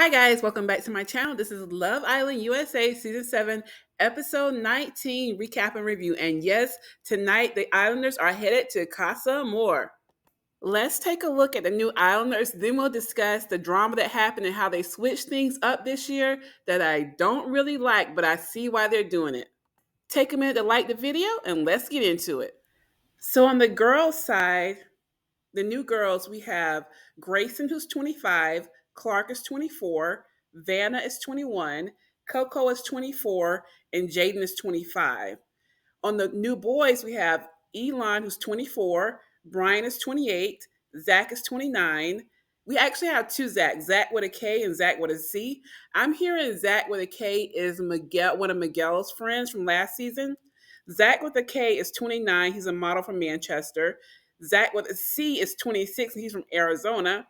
Hi guys, welcome back to my channel. This is Love Island USA Season 7, Episode 19, Recap and Review. And yes, tonight the Islanders are headed to Casa Amor. Let's take a look at the new Islanders, then we'll discuss the drama that happened and how they switched things up this year that I don't really like, but I see why they're doing it. Take a minute to like the video and let's get into it. So on the girls' side, the new girls, we have Grayson, who's 25, Clark is 24, Vanna is 21, Coco is 24, and Jaden is 25. On the new boys, we have Elon, who's 24, Brian is 28, Zach is 29. We actually have two Zach, Zach with a K and Zach with a C. I'm hearing Zach with a K is Miguel, one of Miguel's friends from last season. Zach with a K is 29. He's a model from Manchester. Zach with a C is 26, and he's from Arizona.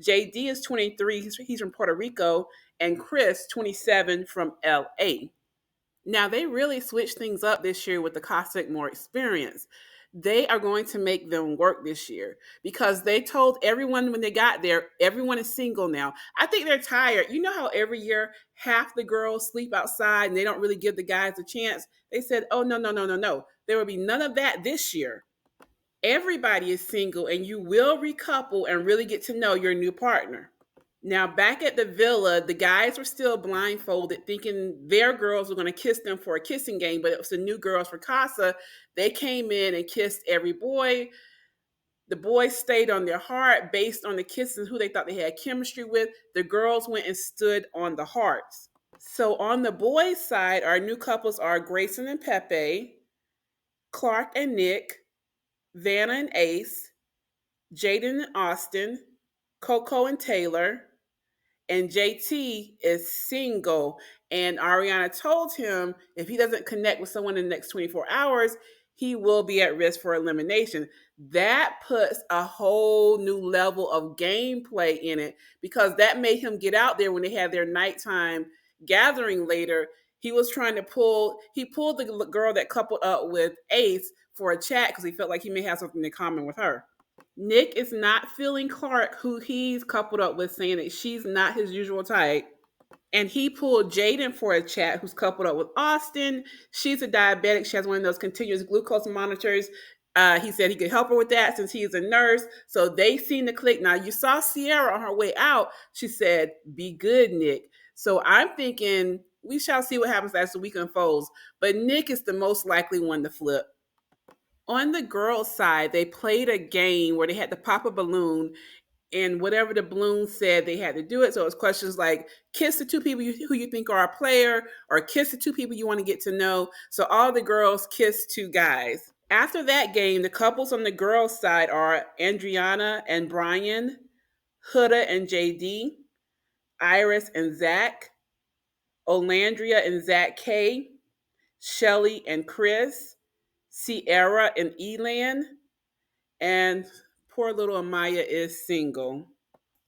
JD is 23. He's from Puerto Rico. And Chris, 27, from LA. Now, they really switched things up this year with the Casa Amor experience. They are going to make them work this year because they told everyone when they got there, everyone is single now. I think they're tired. You know how every year half the girls sleep outside and they don't really give the guys a chance? They said, oh, no, no, no, no, no. There will be none of that this year. Everybody is single and you will recouple and really get to know your new partner. Now, back at the villa, the guys were still blindfolded, thinking their girls were going to kiss them for a kissing game, but it was the new girls for Casa. They came in and kissed every boy. The boys stayed on their heart based on the kisses, who they thought they had chemistry with. The girls went and stood on the hearts. So on the boys' side, our new couples are Grayson and Pepe, Clark and Nick, Vanna and Ace, Jaden and Austin, Coco and Taylor, and JT is single. And Ariana told him if he doesn't connect with someone in the next 24 hours, he will be at risk for elimination. That puts a whole new level of gameplay in it because that made him get out there when they had their nighttime gathering later. He pulled the girl that coupled up with Ace for a chat because he felt like he may have something in common with her. Nick is not feeling Clark, who he's coupled up with, saying that she's not his usual type. And he pulled Jaden for a chat, who's coupled up with Austin. She's a diabetic. She has one of those continuous glucose monitors. He said he could help her with that since he's a nurse. So they seem to click. Now, you saw Sierra on her way out. She said, be good, Nick. So I'm thinking we shall see what happens as the week unfolds. But Nick is the most likely one to flip. On the girls' side, they played a game where they had to pop a balloon, and whatever the balloon said, they had to do it. So it was questions like kiss the two people who you think are a player, or kiss the two people you want to get to know. So all the girls kissed two guys. After that game, the couples on the girls' side are Andriana and Brian, Huda and JD, Iris and Zach, Olandria and Zach K, Shelly and Chris, Sierra and Elan, and poor little Amaya is single.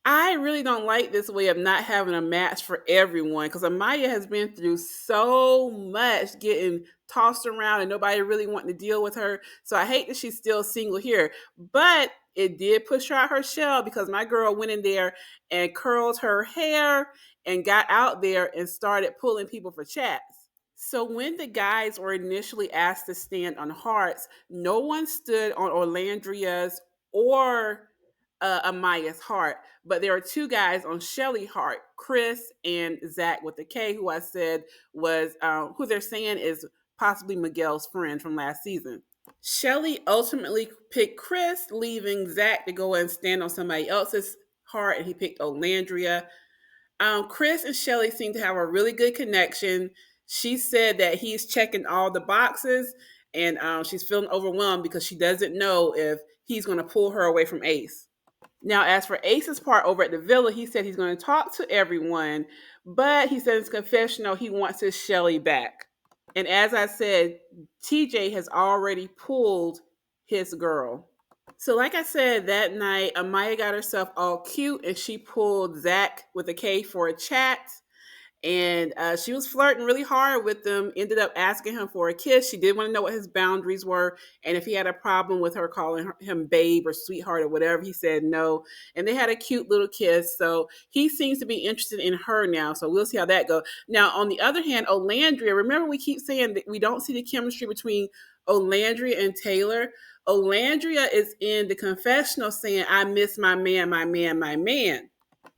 I really don't like this way of not having a match for everyone because Amaya has been through so much getting tossed around and nobody really wanting to deal with her. So I hate that she's still single here. But it did push her out her shell because my girl went in there and curled her hair and got out there and started pulling people for chats. So when the guys were initially asked to stand on hearts, no one stood on Orlandria's or Amaya's heart, but there are two guys on Shelly's heart, Chris and Zach with the K, who I said was who they're saying is possibly Miguel's friend from last season. Shelly ultimately picked Chris, leaving Zach to go and stand on somebody else's heart, and he picked Olandria. Chris and Shelly seem to have a really good connection. She said that he's checking all the boxes, and she's feeling overwhelmed because she doesn't know if he's going to pull her away from Ace. Now, as for Ace's part over at the villa, he said he's going to talk to everyone, but he said in his confessional he wants his Shelly back. And as I said, TJ has already pulled his girl. So like I said, that night, Amaya got herself all cute and she pulled Zach with a K for a chat. And she was flirting really hard with him, ended up asking him for a kiss. She did want to know what his boundaries were, and if he had a problem with her calling him babe or sweetheart or whatever. He said no, and they had a cute little kiss. So he seems to be interested in her now, so we'll see how that goes. Now, on the other hand, Olandria, remember we keep saying that we don't see the chemistry between Olandria and Taylor. Olandria is in the confessional saying, I miss my man, my man, my man.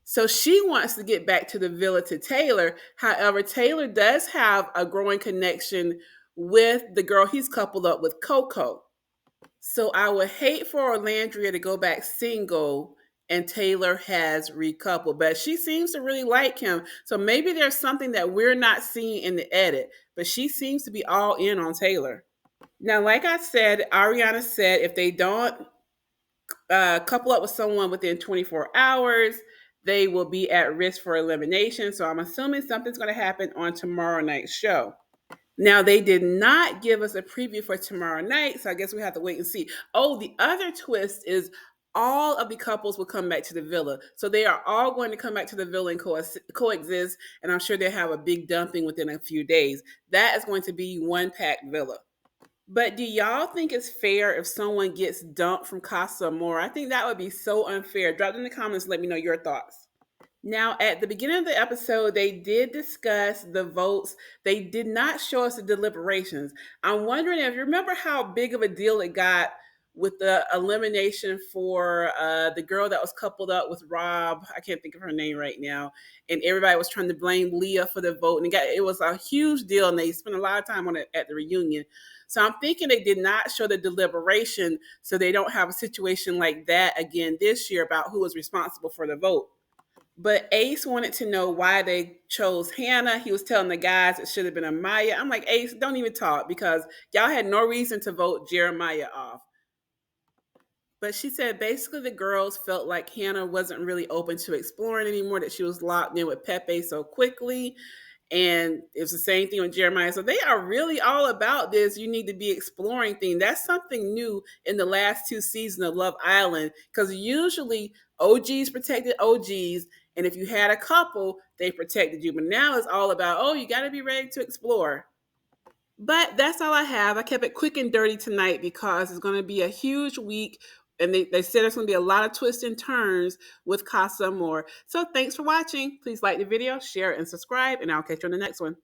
So she wants to get back to the villa to Taylor. However, Taylor does have a growing connection with the girl he's coupled up with, Coco. So I would hate for Olandria to go back single and Taylor has recoupled, but she seems to really like him. So maybe there's something that we're not seeing in the edit, but she seems to be all in on Taylor. Now, like I said, Ariana said if they don't couple up with someone within 24 hours, they will be at risk for elimination. So I'm assuming something's going to happen on tomorrow night's show. Now, they did not give us a preview for tomorrow night, so I guess we have to wait and see. Oh, the other twist is all of the couples will come back to the villa. So they are all going to come back to the villa and coexist, and I'm sure they'll have a big dumping within a few days. That is going to be one packed villa. But do y'all think it's fair if someone gets dumped from Casa Amor? I think that would be so unfair. Drop it in the comments. Let me know your thoughts. Now, at the beginning of the episode, they did discuss the votes. They did not show us the deliberations. I'm wondering if you remember how big of a deal it got with the elimination for the girl that was coupled up with Rob. I can't think of her name right now. And everybody was trying to blame Leah for the vote. And it was a huge deal. And they spent a lot of time on it at the reunion. So I'm thinking they did not show the deliberation so they don't have a situation like that again this year about who was responsible for the vote. But Ace wanted to know why they chose Hannah. He was telling the guys it should have been Amaya. I'm like, Ace, don't even talk because y'all had no reason to vote Jeremiah off. But she said basically the girls felt like Hannah wasn't really open to exploring anymore, that she was locked in with Pepe so quickly. And it's the same thing with Jeremiah. So they are really all about this. You need to be exploring thing. That's something new in the last two seasons of Love Island. Because usually OGs protected OGs. And if you had a couple, they protected you. But now it's all about, oh, you got to be ready to explore. But that's all I have. I kept it quick and dirty tonight because it's going to be a huge week. And they said there's going to be a lot of twists and turns with Casa Amor. So thanks for watching. Please like the video, share, and subscribe. And I'll catch you on the next one.